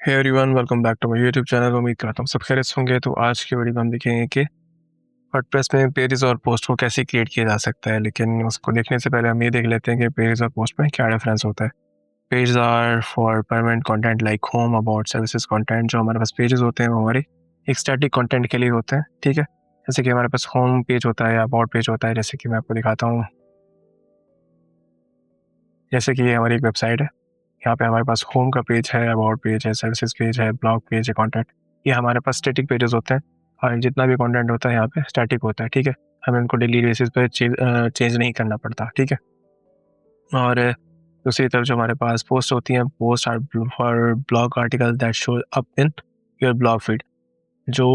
Hey everyone, welcome back to my YouTube channel. उम्मीद करता हूँ सब खैरियत से होंगे। तो आज की वीडियो में हम देखेंगे कि वर्डप्रेस में पेजेस और पोस्ट को कैसे क्रिएट किया जा सकता है। लेकिन उसको देखने से पहले हम ये देख लेते हैं कि पेजेस और पोस्ट में क्या डिफरेंस होता है। Pages are for permanent content like home, about, services content. जो हमारे पास पेजेस होते हैं वो हमारे एक स्टैटिक कंटेंट के लिए होते हैं, ठीक है। जैसे कि हमारे पास होम पेज होता है, अबाउट पेज होता है। जैसे कि मैं आपको दिखाता हूँ, जैसे कि ये हमारी एक वेबसाइट है। यहाँ पे हमारे पास होम का पेज है, अबाउट पेज है, सर्विसेज पेज है, ब्लॉग पेज है, कॉन्टैक्ट। ये हमारे पास स्टैटिक पेजेस होते हैं और जितना भी कंटेंट होता है यहाँ पे स्टैटिक होता है, ठीक है। हमें उनको डेली बेसिस पे चेंज नहीं करना पड़ता, ठीक है। और दूसरी तरफ जो हमारे पास पोस्ट होती हैं, post are for blog article that show up in your blog feed. जो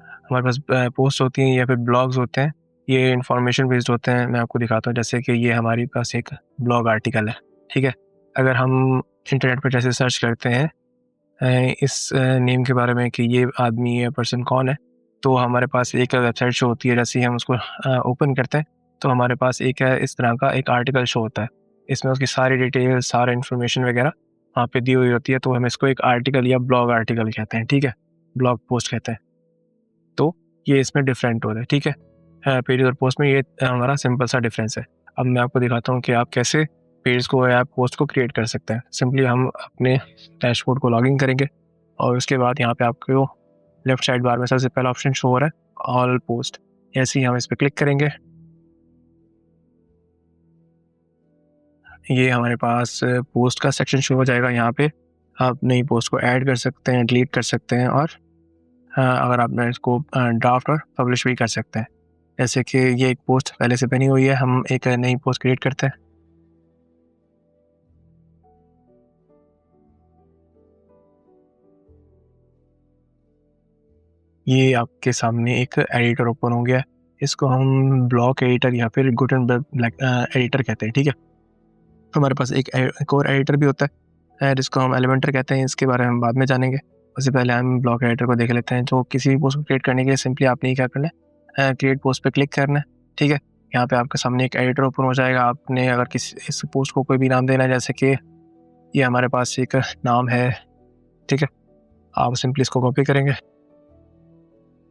हमारे पास पोस्ट होती हैं या फिर ब्लॉग्स होते हैं, ये इंफॉर्मेशन बेस्ड होते हैं। मैं आपको दिखाता हूँ, जैसे कि ये हमारे पास एक ब्लॉग आर्टिकल है, ठीक है। अगर हम इंटरनेट पर जैसे सर्च करते हैं इस नेम के बारे में कि ये आदमी या पर्सन कौन है, तो हमारे पास एक वेबसाइट शो होती है। जैसे ही हम उसको ओपन करते हैं तो हमारे पास एक इस तरह का एक आर्टिकल शो होता है। इसमें उसकी सारी डिटेल, सारा इन्फॉर्मेशन वगैरह वहाँ पे दी हुई होती है। तो हम इसको एक आर्टिकल या ब्लॉग आर्टिकल कहते हैं, ठीक है, ब्लॉग पोस्ट कहते हैं। तो ये इसमें डिफरेंट होता है, ठीक है। पेज और पोस्ट में ये हमारा सिंपल सा डिफरेंस है। अब मैं आपको दिखाता हूँ कि आप कैसे पेज को या पोस्ट को क्रिएट कर सकते हैं। सिंपली हम अपने डैशबोर्ड को लॉगिन करेंगे और उसके बाद यहाँ पे आपको लेफ्ट साइड बार में सबसे पहला ऑप्शन शो हो रहा है, ऑल पोस्ट। ऐसे ही हम इस पर क्लिक करेंगे, ये हमारे पास पोस्ट का सेक्शन शो हो जाएगा। यहाँ पे आप नई पोस्ट को ऐड कर सकते हैं, डिलीट कर सकते हैं और अगर आप इसको ड्राफ्ट और पब्लिश भी कर सकते हैं। जैसे कि ये एक पोस्ट पहले से बनी हुई है, हम एक नई पोस्ट क्रिएट करते हैं। ये आपके सामने एक एडिटर ओपन हो गया है। इसको हम ब्लॉक एडिटर या फिर गुटेनबर्ग एडिटर कहते हैं, ठीक है। तो हमारे पास एक और एडिटर भी होता है जिसको हम एलिमेंटर कहते हैं। इसके बारे में हम बाद में जानेंगे। उससे पहले हम ब्लॉक एडिटर को देख लेते हैं। जो किसी भी पोस्ट को क्रिएट करने के लिए सिंपली आपने क्या करना है, क्रिएट पोस्ट पे क्लिक करना है, ठीक है। यहाँ पे आपके सामने एक एडिटर ओपन हो जाएगा। आपने अगर किसी इस पोस्ट को कोई भी नाम देना है, जैसे कि ये हमारे पास एक नाम है, ठीक है। आप सिंपली इसको कॉपी करेंगे।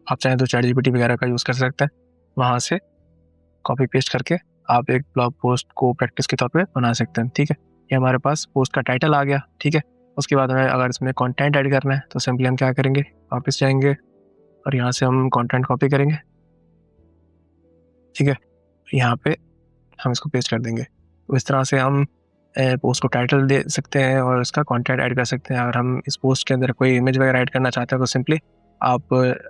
आप चाहें तो ChatGPT वगैरह का यूज़ कर सकते हैं। वहाँ से कॉपी पेस्ट करके आप एक ब्लॉग पोस्ट को प्रैक्टिस के तौर पे बना सकते हैं, ठीक है। ये हमारे पास पोस्ट का टाइटल आ गया, ठीक है। उसके बाद हमें अगर इसमें कंटेंट ऐड करना है तो सिंपली हम क्या करेंगे, वापस जाएंगे और यहाँ से हम कंटेंट कॉपी करेंगे, ठीक है। यहाँ पे हम इसको पेस्ट कर देंगे। तो इस तरह से हम पोस्ट को टाइटल दे सकते हैं और उसका कंटेंट ऐड कर सकते हैं। अगर हम इस पोस्ट के अंदर कोई इमेज वगैरह ऐड करना चाहते हैं तो सिंपली आप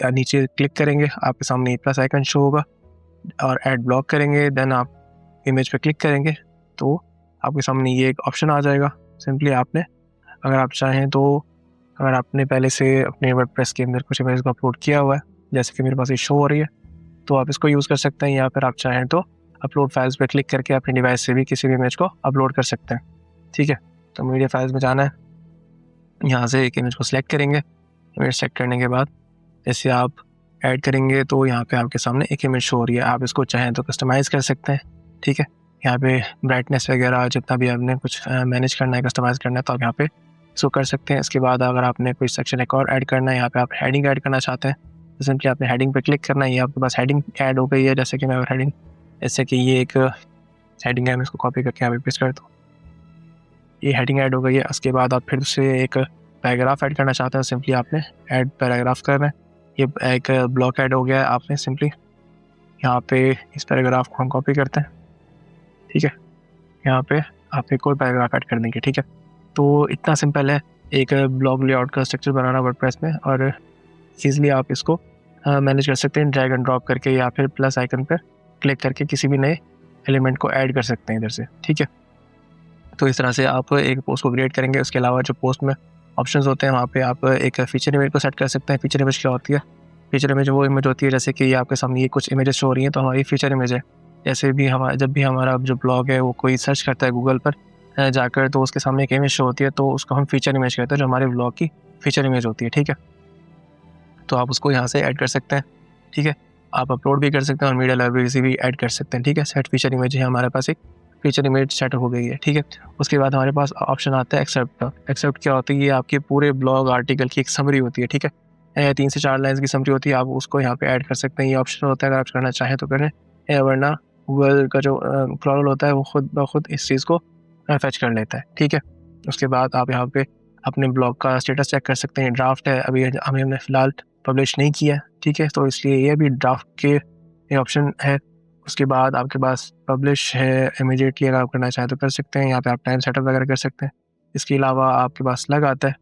नीचे क्लिक करेंगे, आपके सामने प्लस आइकन शो होगा और ऐड ब्लॉक करेंगे। देन आप इमेज पे क्लिक करेंगे तो आपके सामने ये एक ऑप्शन आ जाएगा। सिंपली आपने, अगर आप चाहें तो, अगर आपने पहले से अपने वर्डप्रेस के अंदर कुछ इमेज को अपलोड किया हुआ है, जैसे कि मेरे पास ये शो हो रही है, तो आप इसको यूज़ कर सकते हैं। या फिर आप चाहें तो अपलोड फाइल्स पे क्लिक करके अपने डिवाइस से भी किसी भी इमेज को अपलोड कर सकते हैं, ठीक है। तो मीडिया फाइल्स में जाना है, यहाँ से एक इमेज को सिलेक्ट करेंगे। इमेज सेलेक्ट करने के बाद जैसे आप ऐड करेंगे तो यहाँ पे आपके सामने एक इमेज शो हो रही है। आप इसको चाहें तो कस्टमाइज़ कर सकते हैं, ठीक है। यहाँ पे ब्राइटनेस वगैरह जितना भी आपने कुछ मैनेज करना है, कस्टमाइज़ करना है, तो आप यहाँ पे इसको कर सकते हैं। इसके बाद अगर आपने कोई सेक्शन एक और ऐड करना है, यहाँ पे आप हेडिंग ऐड करना चाहते हैं, तो सिंपली आपने हेडिंग पे क्लिक करना है। ये आपके पास हेडिंग ऐड हो गई है। जैसे कि मैं हेडिंग, जैसे कि ये एक हेडिंग है, मैं इसको कॉपी करके यहाँ पे पेस्ट कर दूँ, ये हेडिंग ऐड हो गई है। उसके बाद आप फिर से एक पैराग्राफ ऐड करना चाहते हैं, सिंपली आपने ऐड पैराग्राफ करना है। ये एक ब्लॉक ऐड हो गया है। आपने सिंपली यहाँ पे इस पैराग्राफ को हम कॉपी करते हैं, ठीक है। यहाँ पे आप एक और पैराग्राफ ऐड कर देंगे, ठीक है। तो इतना सिंपल है एक ब्लॉग लेआउट का स्ट्रक्चर बनाना वर्डप्रेस में, और ईजिली आप इसको मैनेज कर सकते हैं ड्रैग एंड ड्रॉप करके, या फिर प्लस आइकन पर क्लिक करके किसी भी नए एलिमेंट को ऐड कर सकते हैं इधर से, ठीक है। तो इस तरह से आप एक पोस्ट को क्रिएट करेंगे। उसके अलावा जो पोस्ट में ऑप्शंस होते हैं, वहाँ पे आप एक फीचर इमेज को सेट कर सकते हैं। फीचर इमेज क्या होती है? फीचर इमेज वो इमेज होती है, जैसे कि ये आपके सामने ये कुछ इमेजेस शो हो रही हैं, तो हमारी फीचर इमेज है। जैसे भी हमारा, जब भी हमारा जो ब्लॉग है वो कोई सर्च करता है गूगल पर जाकर, तो उसके सामने एक इमेज शो होती है, तो उसको हम फीचर इमेज कहते हैं, जो हमारे ब्लॉग की फीचर इमेज होती है, ठीक है। तो आप उसको यहाँ से ऐड कर सकते हैं, ठीक है। आप अपलोड भी कर सकते हैं और मीडिया लाइब्रेरी से भी ऐड कर सकते हैं, ठीक है। सेट फीचर इमेज है हमारे पास एक फीचर इमेज सेट हो गई है, ठीक है। उसके बाद हमारे पास ऑप्शन आता है एक्सेप्ट का। एक्सेप्ट क्या होता है, ये आपके पूरे ब्लॉग आर्टिकल की एक समरी होती है, ठीक है। 3 से 4 लाइन्स की समरी होती है, आप उसको यहाँ पे ऐड कर सकते हैं। ये ऑप्शन होता है, अगर आप करना चाहें तो करें, वरना गूगल का जो क्लॉरल होता है वो खुद ब खुद इस चीज़ को फैच कर लेता है, ठीक है। उसके बाद आप यहाँ पे अपने ब्लॉग का स्टेटस चेक कर सकते हैं। ड्राफ्ट है, अभी हमने फ़िलहाल पब्लिश नहीं किया, ठीक है, तो इसलिए ये भी ड्राफ्ट के ये ऑप्शन है। उसके बाद आपके पास पब्लिश है, इमीडिएटली अगर आप करना चाहें तो कर सकते हैं। यहाँ पे आप टाइम सेटअप वगैरह कर सकते हैं। इसके अलावा आपके पास स्लग आता है,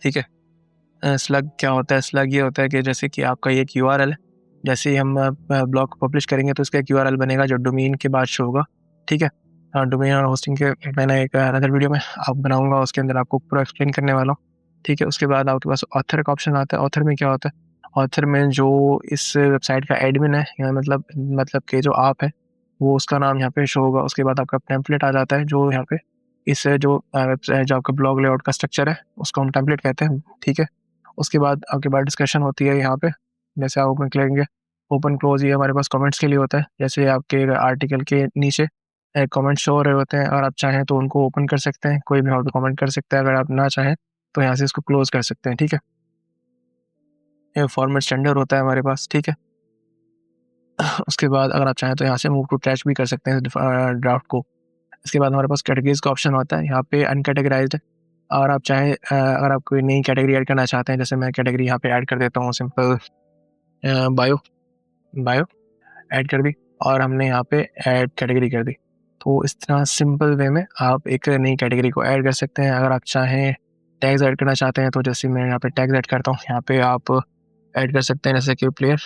ठीक है। स्लग क्या होता है, स्लग ये होता है कि जैसे कि आपका ये एक यूआरएल है, जैसे ही हम ब्लॉग पब्लिश करेंगे तो इसका एक यूआरएल बनेगा जो डोमेन के बाद शो होगा, ठीक है। डोमेन और होस्टिंग के मैंने एक अदर वीडियो में आप बनाऊंगा, उसके अंदर आपको पूरा एक्सप्लेन करने वाला हूँ, ठीक है। उसके बाद आपके पास ऑथर का ऑप्शन आता है। ऑथर में क्या होता है, ऑथर में जो इस वेबसाइट का एडमिन है, या मतलब कि जो आप है, वो उसका नाम यहाँ पे शो होगा। उसके बाद आपका टेम्पलेट आ जाता है, जो यहाँ पे इस जो वेबसाइट जो आपका ब्लॉग लेआउट का स्ट्रक्चर है उसको हम टेम्पलेट कहते हैं, ठीक है। उसके बाद आपके पास डिस्कशन होती है यहाँ पे, जैसे आप ओपन करेंगे, ओपन क्लोज ये हमारे पास कमेंट्स के लिए होता है। जैसे आपके आर्टिकल के नीचे कमेंट शो हो रहे होते हैं, और आप चाहें तो उनको ओपन कर सकते हैं, कोई भी और कमेंट कर सकता है। अगर आप ना चाहें तो यहाँ से इसको क्लोज कर सकते हैं, ठीक है। ये फॉर्मेट स्टैंडर्ड होता है हमारे पास, ठीक है। उसके बाद अगर आप चाहें तो यहाँ से मूव टू ट्रैश भी कर सकते हैं ड्राफ्ट को। इसके बाद हमारे पास कैटेगरीज का ऑप्शन होता है, यहाँ पे अनकैटेगराइज्ड है। और आप चाहें अगर आप कोई नई कैटेगरी ऐड करना चाहते हैं, जैसे मैं कैटेगरी यहाँ पे ऐड कर देता हूँ, सिंपल बायो ऐड कर दी, और हमने यहाँ पे ऐड कैटेगरी कर दी। तो इस तरह सिंपल वे में आप एक नई कैटेगरी को ऐड कर सकते हैं। अगर आप चाहें टैग्स ऐड करना चाहते हैं, तो जैसे मैं यहाँ पे टैग्स ऐड करता हूँ, यहाँ पे आप ऐड कर सकते हैं, जैसे कि प्लेयर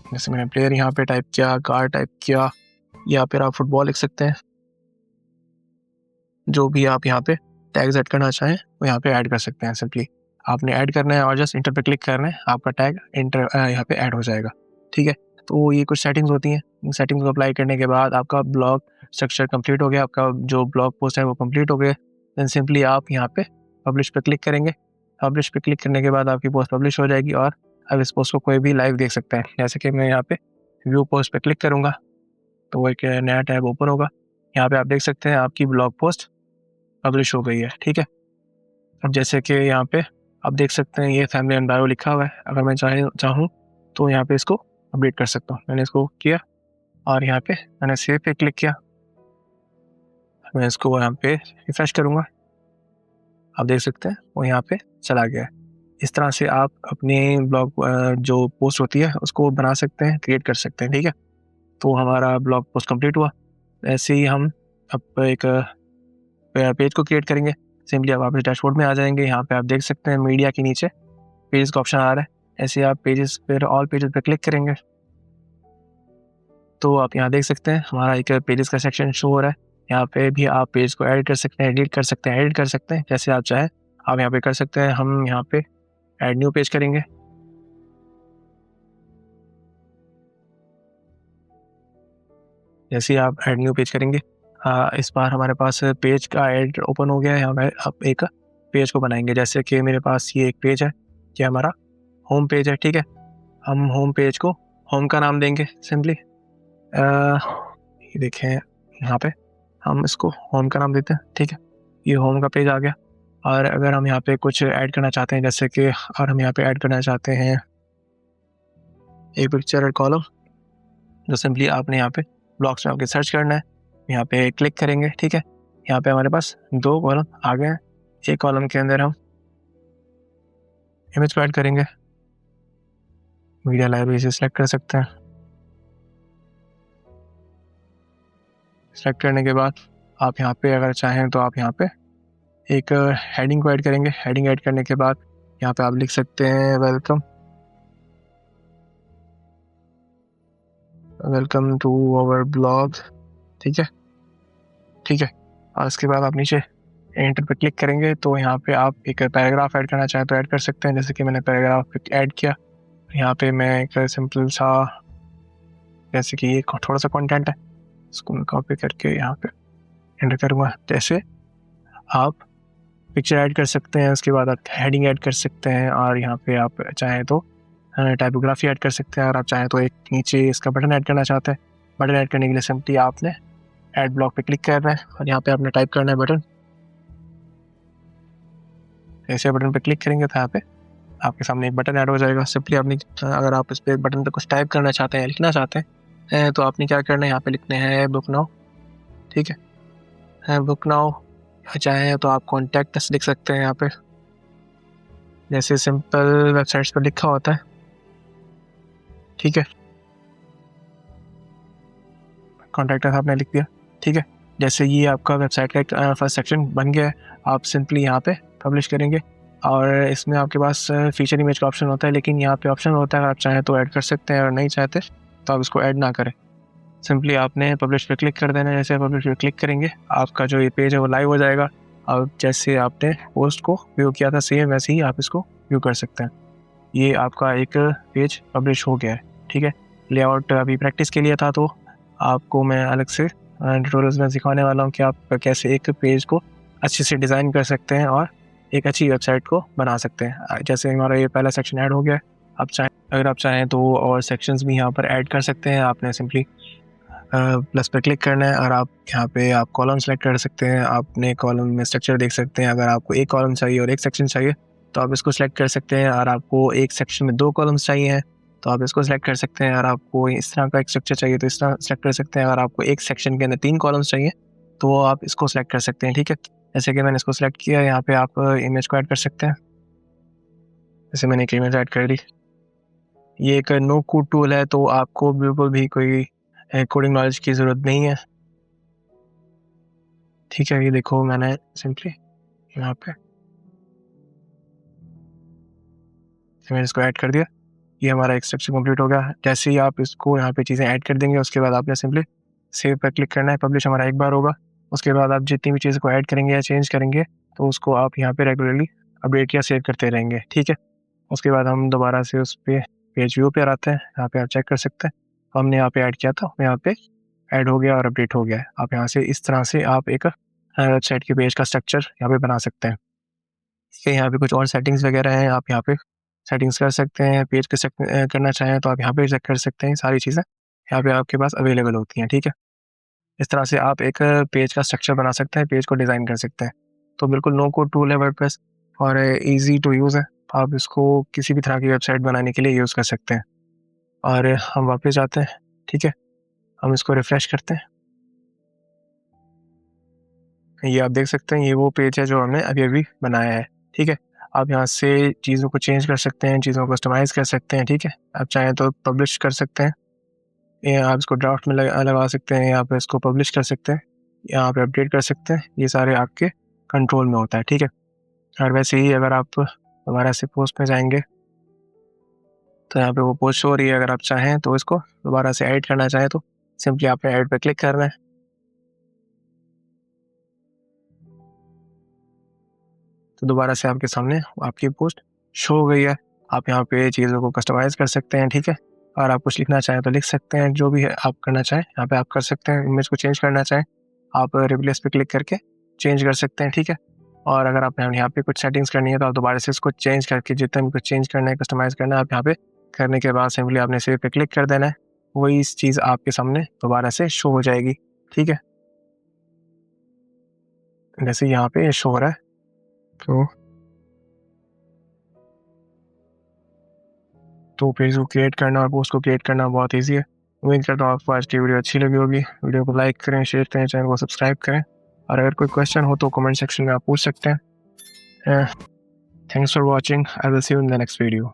जैसे मैंने प्लेयर यहाँ पे टाइप किया, कार टाइप किया, या फिर आप फुटबॉल लिख सकते हैं। जो भी आप यहाँ पे टैग्स ऐड करना चाहें वो यहाँ पे ऐड कर सकते हैं। सिंपली आपने ऐड करना है और जस्ट इंटर पे क्लिक करना है, आपका टैग इंटर यहाँ पे ऐड हो जाएगा, ठीक है। तो ये कुछ सेटिंग्स होती हैं। इन सेटिंग्स को अप्लाई करने के बाद आपका ब्लॉग स्ट्रक्चर कंप्लीट हो गया, आपका जो ब्लॉग पोस्ट है वो कंप्लीट हो गया। देन सिंपली आप यहाँ पे पब्लिश पे क्लिक करेंगे। पब्लिश पे क्लिक करने के बाद आपकी पोस्ट पब्लिश हो जाएगी, और अब इस पोस्ट को कोई भी लाइव देख सकता है। जैसे कि मैं यहाँ पे व्यू पोस्ट पे क्लिक करूँगा तो एक नया टैब ओपन होगा। यहाँ पे आप देख सकते हैं आपकी ब्लॉग पोस्ट पब्लिश हो गई है, ठीक है। अब जैसे कि यहाँ पे आप देख सकते हैं ये फैमिली एंड बायो लिखा हुआ है। अगर मैं चाहूँ तो यहाँ पे इसको अपडेट कर सकता हूँ। मैंने इसको किया और यहाँ पे मैंने सेव पे क्लिक किया। मैं इसको यहाँ पे रिफ्रेश करूँगा, आप देख सकते हैं वो यहाँ पे चला गया है। इस तरह से आप अपने ब्लॉग जो पोस्ट होती है उसको बना सकते हैं, क्रिएट कर सकते हैं, ठीक है। तो हमारा ब्लॉग पोस्ट कंप्लीट हुआ। ऐसे ही हम अब एक पेज को क्रिएट करेंगे। सिंपली आप वापस डैशबोर्ड में आ जाएंगे। यहाँ पे आप देख सकते हैं मीडिया के नीचे पेजेस का ऑप्शन आ रहा है। ऐसे आप पेजेस पर ऑल पेजेस पर क्लिक करेंगे तो आप यहाँ देख सकते हैं हमारा एक पेजेस का सेक्शन शो हो रहा है। यहाँ पे भी आप पेज को ऐड कर सकते हैं, एडिट कर सकते हैं, एडिट कर सकते हैं, जैसे आप चाहें आप यहाँ पे कर सकते हैं। हम यहाँ पे ऐड न्यू पेज करेंगे। जैसे आप ऐड न्यू पेज करेंगे, इस बार हमारे पास पेज का ऐड ओपन हो गया है। हमें अब एक पेज को बनाएंगे। जैसे कि मेरे पास ये एक पेज है, ये हमारा होम पेज है, ठीक है। हम होम पेज को होम का नाम देंगे सिंपली। ये देखें यहाँ पे हम इसको होम का नाम देते हैं, ठीक है। ये होम का पेज आ गया। और अगर हम यहाँ पे कुछ ऐड करना चाहते हैं, जैसे कि और हम यहाँ पे ऐड करना चाहते हैं एक पिक्चर एड कॉलम, जो सिंपली आपने यहाँ पे ब्लॉक्स में आपके सर्च करना है, यहाँ पे क्लिक करेंगे, ठीक है। यहाँ पे हमारे पास 2 कॉलम आ गए हैं। एक कॉलम के अंदर हम इमेज को ऐड करेंगे, मीडिया लाइब्रेरी से सिलेक्ट कर सकते हैं। सेलेक्ट करने के बाद आप यहाँ पे अगर चाहें तो आप यहाँ पे एक हेडिंग को ऐड करेंगे। हेडिंग ऐड करने के बाद यहाँ पे आप लिख सकते हैं वेलकम टू आवर ब्लॉग, ठीक है, ठीक है। और उसके बाद आप नीचे एंटर पे क्लिक करेंगे तो यहाँ पे आप एक पैराग्राफ ऐड करना चाहें तो ऐड कर सकते हैं। जैसे कि मैंने पैराग्राफ ऐड किया। यहाँ पे मैं एक सिंपल सा, जैसे कि ये थोड़ा सा कंटेंट है, इसको मैं कॉपी करके यहाँ पे एंटर करूँगा। जैसे आप पिक्चर ऐड कर सकते हैं, उसके बाद आप हेडिंग ऐड कर सकते हैं, और यहाँ पे आप चाहें तो टाइपोग्राफी ऐड कर सकते हैं। अगर आप चाहें तो एक नीचे इसका बटन ऐड करना चाहते हैं, बटन ऐड करने के लिए सिंपली आपने ऐड ब्लॉक पे क्लिक करना है और यहाँ पे आपने टाइप करना है बटन। ऐसे बटन पे क्लिक करेंगे तो यहाँ पे आपके सामने एक बटन ऐड हो जाएगा। सिंपली आपने अगर आप इस पे बटन पे कुछ टाइप करना चाहते हैं, लिखना चाहते हैं तो आपने क्या करना है, यहाँ पे लिखने हैं बुक नाउ। ठीक है, बुक नाउ। चाहे तो आप कॉन्टैक्ट अस लिख सकते हैं यहाँ पे, जैसे सिंपल वेबसाइट्स पर लिखा होता है। ठीक है, कॉन्टैक्ट अस आपने लिख दिया। ठीक है, जैसे ये आपका वेबसाइट का एक फर्स्ट सेक्शन बन गया है। आप सिंपली यहाँ पे पब्लिश करेंगे और इसमें आपके पास फीचर इमेज का ऑप्शन होता है, लेकिन यहाँ पे ऑप्शन होता है आप चाहें तो ऐड कर सकते हैं और नहीं चाहते तो आप इसको ऐड ना करें। सिंपली आपने पब्लिश पे क्लिक कर देना है। जैसे पब्लिश पे क्लिक करेंगे आपका जो ये पेज है वो लाइव हो जाएगा और जैसे आपने पोस्ट को व्यू किया था सेम वैसे ही आप इसको व्यू कर सकते हैं। ये आपका एक पेज पब्लिश हो गया है। ठीक है, लेआउट अभी प्रैक्टिस के लिए था तो आपको मैं अलग से ट्यूटोरियल्स में सिखाने वाला हूँ कि आप कैसे एक पेज को अच्छे से डिज़ाइन कर सकते हैं और एक अच्छी वेबसाइट को बना सकते हैं। जैसे हमारा ये पहला सेक्शन ऐड हो गया है, अगर आप चाहें तो और सेक्शंस भी यहाँ पर ऐड कर सकते हैं। आपने सिंपली प्लस पर क्लिक करना है और आप यहाँ पे आप कॉलम सेलेक्ट कर सकते हैं। आपने कॉलम में स्ट्रक्चर देख सकते हैं। अगर आपको एक कॉलम चाहिए और एक सेक्शन चाहिए तो आप इसको सेलेक्ट कर सकते हैं। और आपको एक सेक्शन में 2 कॉलम्स चाहिए हैं तो आप इसको सेलेक्ट कर सकते हैं। अगर आपको इस तरह का एक स्ट्रक्चर चाहिए तो इस तरह सेलेक्ट कर सकते हैं। अगर आपको एक सेक्शन के अंदर 3 कॉलम्स चाहिए तो आप इसको सेलेक्ट कर सकते हैं। ठीक है, जैसे कि मैंने इसको सेलेक्ट किया, यहाँ पे आप इमेज को ऐड कर सकते हैं। जैसे मैंने एक इमेज ऐड कर दी। ये एक नो कोड टूल है तो आपको बिल्कुल भी कोई कोडिंग नॉलेज की ज़रूरत नहीं है। ठीक है, ये देखो मैंने सिंपली यहाँ पे इमेज इसको ऐड कर दिया। ये हमारा एक स्ट्रक्चर कंप्लीट हो गया। जैसे ही आप इसको यहाँ पे चीज़ें ऐड कर देंगे उसके बाद आपने सिंपली सेव पर क्लिक करना है। पब्लिश हमारा एक बार होगा, उसके बाद आप जितनी भी चीज़ को ऐड करेंगे या चेंज करेंगे तो उसको आप यहाँ पे रेगुलरली अपडेट या सेव करते रहेंगे। ठीक है, उसके बाद हम दोबारा से उस पर पेज व्यू पर आते हैं। यहाँ पे आप चेक कर सकते हैं हमने यहाँ पे ऐड किया था, यहाँ पे ऐड हो गया और अपडेट हो गया है। आप यहाँ से इस तरह से आप एक वेबसाइट के पेज का स्ट्रक्चर यहाँ पे बना सकते हैं। ठीक है, यहाँ पे कुछ और सेटिंग्स वगैरह हैं, आप यहाँ पे सेटिंग्स कर सकते हैं। पेज के करना चाहें तो आप यहाँ पे चेक कर सकते हैं। सारी चीज़ें यहाँ पे आपके पास अवेलेबल होती हैं। ठीक है, इस तरह से आप एक पेज का स्ट्रक्चर बना सकते हैं, पेज को डिज़ाइन कर सकते हैं। तो बिल्कुल नो कोड टूल है वर्डप्रेस और ईजी टू यूज़ है। आप इसको किसी भी तरह की वेबसाइट बनाने के लिए यूज़ कर सकते हैं। और हम वापस जाते हैं। ठीक है, हम इसको रिफ़्रेश करते हैं। ये आप देख सकते हैं ये वो पेज है जो हमने अभी बनाया है। ठीक है, आप यहाँ से चीज़ों को चेंज कर सकते हैं, चीज़ों को कस्टमाइज़ कर सकते हैं। ठीक है, आप चाहें तो पब्लिश कर सकते हैं, या आप इसको ड्राफ्ट में लगा सकते हैं, यहाँ पे इसको पब्लिश कर सकते हैं, यहाँ पे अपडेट कर सकते हैं। ये सारे आपके कंट्रोल में होता है। ठीक है, और वैसे ही अगर आप दोबारा से पोस्ट में जाएंगे तो यहाँ पे वो पोस्ट हो रही है। अगर आप चाहें तो इसको दोबारा से ऐड करना चाहें तो सिंपली आपने ऐड पे क्लिक करना है। तो दोबारा से आपके सामने आपकी पोस्ट शो हो गई है। आप यहाँ पे चीज़ों को कस्टमाइज़ कर सकते हैं। ठीक है, और आप कुछ लिखना चाहें तो लिख सकते हैं, जो भी है आप करना चाहें यहाँ पे आप कर सकते हैं। इमेज को चेंज करना चाहें आप रिप्लेस पे क्लिक करके चेंज कर सकते हैं। ठीक है, और अगर आप यहाँ पे कुछ सेटिंग्स करनी है तो आप दोबारा से इसको चेंज करके जितना भी कुछ चेंज करना है, कस्टमाइज़ करना है, आप यहाँ पे करने के बाद सिंपली आपने सेव पे क्लिक कर देना है। वही इस चीज़ आपके सामने दोबारा से शो हो जाएगी। ठीक है, जैसे यहाँ पे शो हो रहा है तो पेज को क्रिएट करना और पोस्ट को क्रिएट करना बहुत ईजी है। उम्मीद करता हूँ आपको आज की वीडियो अच्छी लगी होगी। वीडियो को लाइक करें, शेयर करें, चैनल को सब्सक्राइब करें और अगर कोई क्वेश्चन हो तो कमेंट सेक्शन में आप पूछ सकते हैं। Thanks for watching. I will see you in the next video.